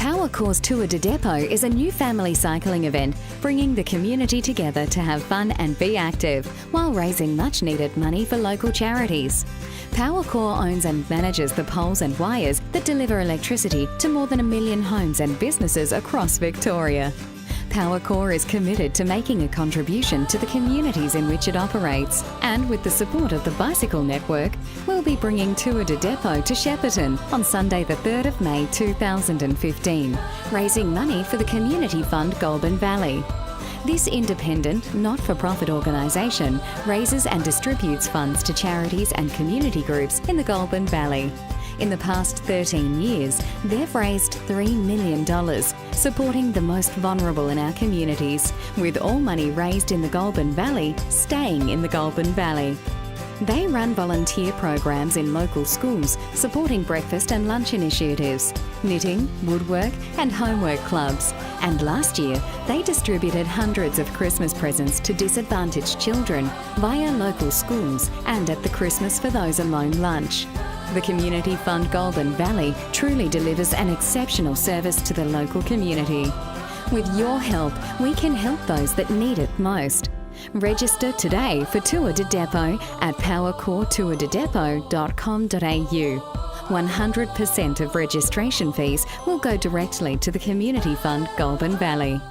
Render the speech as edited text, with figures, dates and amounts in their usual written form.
Power Course Tour de Depot is a new family cycling event bringing the community together to have fun and be active while raising much needed money for local charities. PowerCore owns and manages the poles and wires that deliver electricity to more than 1 million homes and businesses across Victoria. PowerCore is committed to making a contribution to the communities in which it operates, and with the support of the Bicycle Network, we'll be bringing Tour de Depot to Shepparton on Sunday the 3rd of May 2015, raising money for the community fund Goulburn Valley. This independent, not-for-profit organisation raises and distributes funds to charities and community groups in the Goulburn Valley. In the past 13 years, they've raised $3 million, supporting the most vulnerable in our communities, with all money raised in the Goulburn Valley staying in the Goulburn Valley. They run volunteer programs in local schools, supporting breakfast and lunch initiatives, knitting, woodwork and homework clubs. And last year, they distributed hundreds of Christmas presents to disadvantaged children via local schools and at the Christmas for Those Alone lunch. The Community Fund Goulburn Valley truly delivers an exceptional service to the local community. With your help, we can help those that need it most. Register today for Tour de Depot at powercoretourdedepot.com.au. 100% of registration fees will go directly to the Community Fund Goulburn Valley.